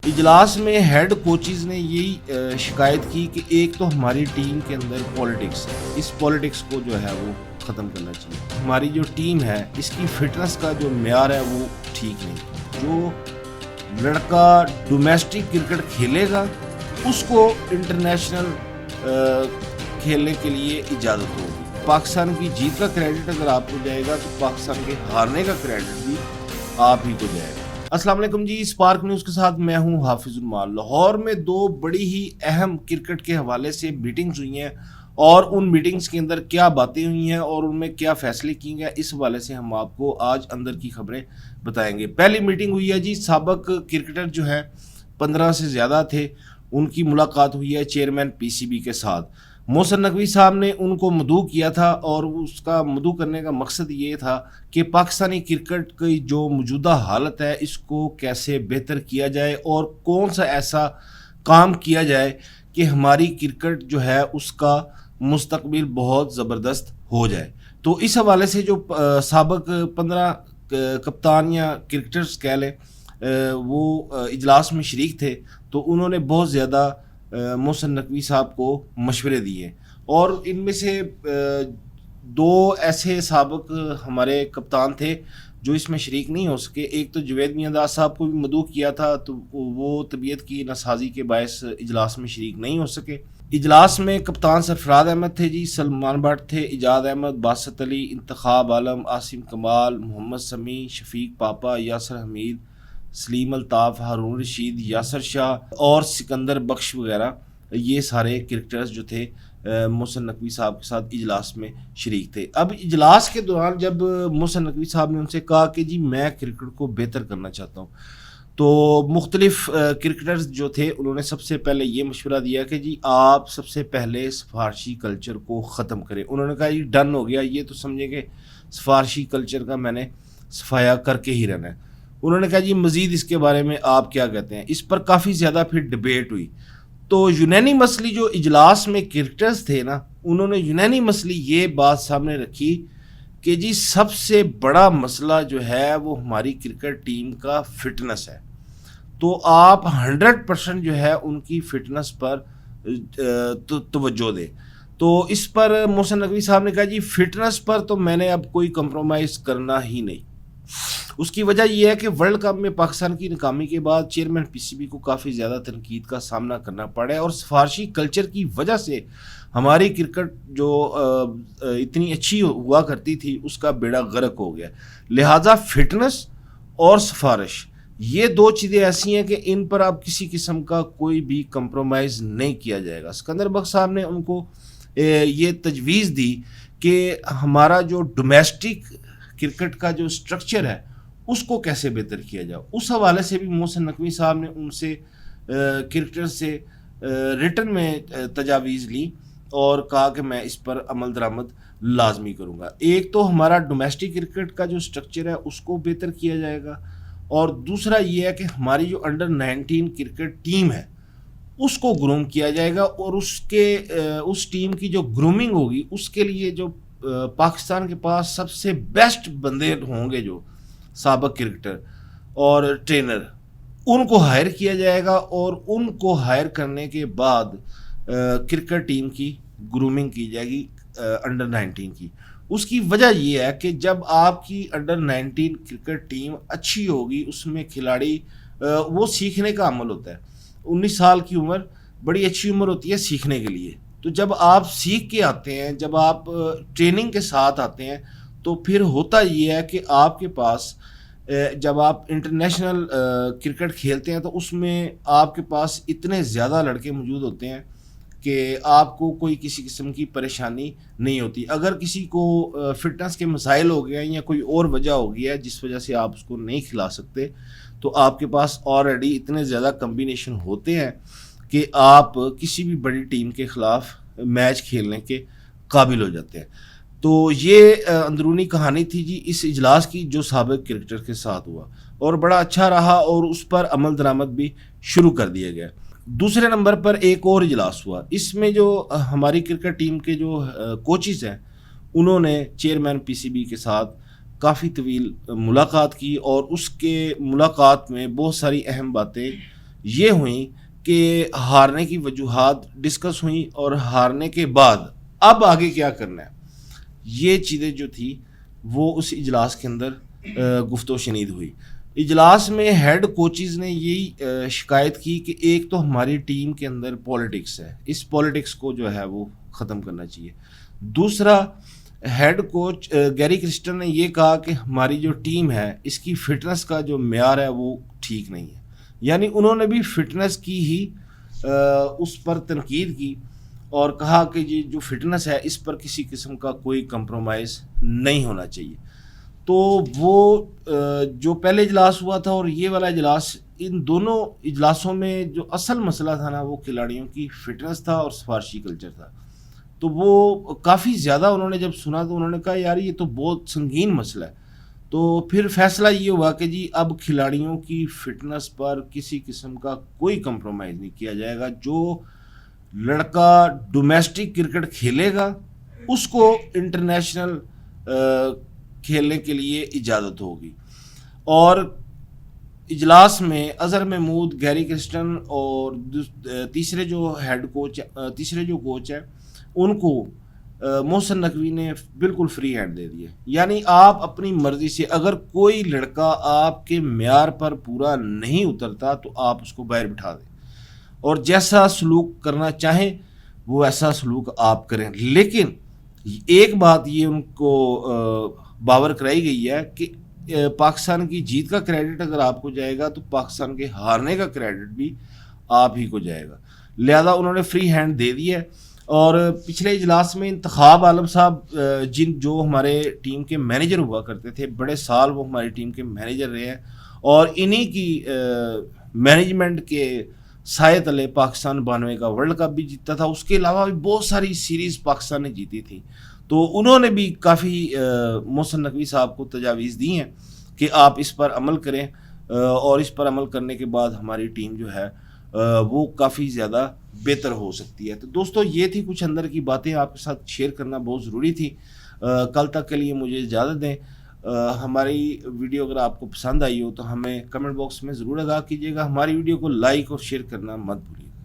اجلاس میں head coaches نے یہی شکایت کی کہ ایک تو ہماری ٹیم کے اندر پولیٹکس ہے، اس پولیٹکس کو جو ہے وہ ختم کرنا چاہیے۔ ہماری جو ٹیم ہے اس کی فٹنس کا جو معیار ہے وہ ٹھیک نہیں۔ جو لڑکا ڈومیسٹک کرکٹ کھیلے گا اس کو انٹرنیشنل کھیلنے کے لیے اجازت ہوگی۔ پاکستان کی جیت کا کریڈٹ اگر آپ کو جائے گا تو پاکستان کے ہارنے کا کریڈٹ بھی آپ ہی کو جائے گا۔ السلام علیکم جی، اسپارک نیوز کے ساتھ میں ہوں حافظ المال۔ لاہور میں دو بڑی ہی اہم کرکٹ کے حوالے سے میٹنگز ہوئی ہیں اور ان میٹنگز کے اندر کیا باتیں ہوئی ہیں اور ان میں کیا فیصلے کیے گئے، اس حوالے سے ہم آپ کو آج اندر کی خبریں بتائیں گے۔ پہلی میٹنگ ہوئی ہے جی، سابق کرکٹر جو ہے 15 سے زیادہ تھے، ان کی ملاقات ہوئی ہے چیئرمین پی سی بی کے ساتھ۔ محسن نقوی صاحب نے ان کو مدعو کیا تھا اور اس کا مدعو کرنے کا مقصد یہ تھا کہ پاکستانی کرکٹ کی جو موجودہ حالت ہے اس کو کیسے بہتر کیا جائے اور کون سا ایسا کام کیا جائے کہ ہماری کرکٹ جو ہے اس کا مستقبل بہت زبردست ہو جائے۔ تو اس حوالے سے جو سابق 15 کپتان یا کرکٹرز کہہ لیں وہ اجلاس میں شریک تھے، تو انہوں نے بہت زیادہ محسن نقوی صاحب کو مشورے دیے اور ان میں سے دو ایسے سابق ہمارے کپتان تھے جو اس میں شریک نہیں ہو سکے۔ ایک تو جوید میاں داس صاحب کو بھی مدعو کیا تھا تو وہ طبیعت کی ناسازی کے باعث اجلاس میں شریک نہیں ہو سکے۔ اجلاس میں کپتان سرفراز احمد تھے جی، سلمان بٹ تھے، ایجاد احمد، باسط علی، انتخاب عالم، عاصم کمال، محمد سمیع، شفیق پاپا، یاسر حمید، سلیم الطاف، ہارون رشید، یاسر شاہ اور سکندر بخش وغیرہ، یہ سارے کرکٹرز جو تھے محسن نقوی صاحب کے ساتھ اجلاس میں شریک تھے۔ اب اجلاس کے دوران جب محسن نقوی صاحب نے ان سے کہا کہ جی میں کرکٹ کو بہتر کرنا چاہتا ہوں، تو مختلف کرکٹرز جو تھے انہوں نے سب سے پہلے یہ مشورہ دیا کہ جی آپ سب سے پہلے سفارشی کلچر کو ختم کریں۔ انہوں نے کہا جی ڈن ہو گیا، یہ تو سمجھیں کہ سفارشی کلچر کا میں نے صفایا کر کے ہی رہنا ہے۔ انہوں نے کہا جی مزید اس کے بارے میں آپ کیا کہتے ہیں۔ اس پر کافی زیادہ پھر ڈبیٹ ہوئی، تو یونینیمسلی جو اجلاس میں کرکٹرز تھے نا، انہوں نے یونینیمسلی یہ بات سامنے رکھی کہ جی سب سے بڑا مسئلہ جو ہے وہ ہماری کرکٹ ٹیم کا فٹنس ہے، تو آپ 100% جو ہے ان کی فٹنس پر توجہ دیں۔ تو اس پر محسن نقوی صاحب نے کہا جی فٹنس پر تو میں نے اب کوئی کمپرومائز کرنا ہی نہیں۔ اس کی وجہ یہ ہے کہ ورلڈ کپ میں پاکستان کی ناکامی کے بعد چیئرمین پی سی بی کو کافی زیادہ تنقید کا سامنا کرنا پڑا ہے اور سفارشی کلچر کی وجہ سے ہماری کرکٹ جو اتنی اچھی ہوا کرتی تھی اس کا بیڑا غرق ہو گیا۔ لہٰذا فٹنس اور سفارش یہ دو چیزیں ایسی ہیں کہ ان پر اب کسی قسم کا کوئی بھی کمپرومائز نہیں کیا جائے گا۔ سکندر بخش صاحب نے ان کو یہ تجویز دی کہ ہمارا جو ڈومیسٹک کرکٹ کا جو سٹرکچر ہے اس کو کیسے بہتر کیا جائے۔ اس حوالے سے بھی محسن نقوی صاحب نے ان سے کرکٹر سے ریٹن میں تجاویز لی اور کہا کہ میں اس پر عمل درآمد لازمی کروں گا۔ ایک تو ہمارا ڈومیسٹک کرکٹ کا جو سٹرکچر ہے اس کو بہتر کیا جائے گا، اور دوسرا یہ ہے کہ ہماری جو انڈر 19 کرکٹ ٹیم ہے اس کو گروم کیا جائے گا، اور اس ٹیم کی جو گرومنگ ہوگی اس کے لیے جو پاکستان کے پاس سب سے بیسٹ بندے ہوں گے جو سابق کرکٹر اور ٹرینر، ان کو ہائر کیا جائے گا، اور ان کو ہائر کرنے کے بعد کرکٹ ٹیم کی گرومنگ کی جائے گی انڈر 19 کی۔ اس کی وجہ یہ ہے کہ جب آپ کی انڈر 19 کرکٹ ٹیم اچھی ہوگی، اس میں کھلاڑی وہ سیکھنے کا عمل ہوتا ہے، 19 سال کی عمر بڑی اچھی عمر ہوتی ہے سیکھنے کے لیے، تو جب آپ سیکھ کے آتے ہیں، جب آپ ٹریننگ کے ساتھ آتے ہیں، تو پھر ہوتا یہ ہے کہ آپ کے پاس جب آپ انٹرنیشنل کرکٹ کھیلتے ہیں تو اس میں آپ کے پاس اتنے زیادہ لڑکے موجود ہوتے ہیں کہ آپ کو کوئی کسی قسم کی پریشانی نہیں ہوتی۔ اگر کسی کو فٹنس کے مسائل ہو گئے ہیں یا کوئی اور وجہ ہو گیا ہے جس وجہ سے آپ اس کو نہیں کھلا سکتے، تو آپ کے پاس آلریڈی اتنے زیادہ کمبینیشن ہوتے ہیں کہ آپ کسی بھی بڑی ٹیم کے خلاف میچ کھیلنے کے قابل ہو جاتے ہیں۔ تو یہ اندرونی کہانی تھی جی اس اجلاس کی جو سابق کرکٹر کے ساتھ ہوا، اور بڑا اچھا رہا اور اس پر عمل درآمد بھی شروع کر دیا گیا۔ دوسرے نمبر پر ایک اور اجلاس ہوا، اس میں جو ہماری کرکٹ ٹیم کے جو کوچز ہیں انہوں نے چیئرمین پی سی بی کے ساتھ کافی طویل ملاقات کی، اور اس کے ملاقات میں بہت ساری اہم باتیں یہ ہوئیں کہ ہارنے کی وجوہات ڈسکس ہوئیں اور ہارنے کے بعد اب آگے کیا کرنا ہے، یہ چیزیں جو تھی وہ اس اجلاس کے اندر گفت و شنید ہوئی۔ اجلاس میں ہیڈ کوچز نے یہی شکایت کی کہ ایک تو ہماری ٹیم کے اندر پولیٹکس ہے، اس پولیٹکس کو جو ہے وہ ختم کرنا چاہیے۔ دوسرا، ہیڈ کوچ گیری کرسٹن نے یہ کہا کہ ہماری جو ٹیم ہے اس کی فٹنس کا جو معیار ہے وہ ٹھیک نہیں ہے، یعنی انہوں نے بھی فٹنس کی ہی اس پر تنقید کی اور کہا کہ یہ جو فٹنس ہے اس پر کسی قسم کا کوئی کمپرومائز نہیں ہونا چاہیے۔ تو وہ جو پہلے اجلاس ہوا تھا اور یہ والا اجلاس، ان دونوں اجلاسوں میں جو اصل مسئلہ تھا نا وہ کھلاڑیوں کی فٹنس تھا اور سفارشی کلچر تھا۔ تو وہ کافی زیادہ انہوں نے جب سنا تو انہوں نے کہا یار یہ تو بہت سنگین مسئلہ ہے۔ تو پھر فیصلہ یہ ہوا کہ جی اب کھلاڑیوں کی فٹنس پر کسی قسم کا کوئی کمپرومائز نہیں کیا جائے گا، جو لڑکا ڈومیسٹک کرکٹ کھیلے گا اس کو انٹرنیشنل کھیلنے کے لیے اجازت ہوگی۔ اور اجلاس میں اظہر محمود، گیری کرسٹن اور تیسرے جو کوچ ہے ان کو محسن نقوی نے بالکل فری ہینڈ دے دیا، یعنی آپ اپنی مرضی سے اگر کوئی لڑکا آپ کے معیار پر پورا نہیں اترتا تو آپ اس کو باہر بٹھا دیں اور جیسا سلوک کرنا چاہیں وہ ایسا سلوک آپ کریں۔ لیکن ایک بات یہ ان کو باور کرائی گئی ہے کہ پاکستان کی جیت کا کریڈٹ اگر آپ کو جائے گا تو پاکستان کے ہارنے کا کریڈٹ بھی آپ ہی کو جائے گا، لہذا انہوں نے فری ہینڈ دے دی ہے۔ اور پچھلے اجلاس میں انتخاب عالم صاحب جو ہمارے ٹیم کے مینیجر ہوا کرتے تھے، بڑے سال وہ ہماری ٹیم کے مینیجر رہے ہیں اور انہی کی مینجمنٹ کے سائے تلے پاکستان 92 کا ورلڈ کپ بھی جیتا تھا، اس کے علاوہ بھی بہت ساری سیریز پاکستان نے جیتی تھی۔ تو انہوں نے بھی کافی محسن نقوی صاحب کو تجاویز دی ہیں کہ آپ اس پر عمل کریں اور اس پر عمل کرنے کے بعد ہماری ٹیم جو ہے وہ کافی زیادہ بہتر ہو سکتی ہے۔ تو دوستو یہ تھی کچھ اندر کی باتیں آپ کے ساتھ شیئر کرنا بہت ضروری تھی۔ کل تک کے لیے مجھے اجازت دیں۔ ہماری ویڈیو اگر آپ کو پسند آئی ہو تو ہمیں کمنٹ باکس میں ضرور آگاہ کیجیے گا، ہماری ویڈیو کو لائک اور شیئر کرنا مت بھولیے۔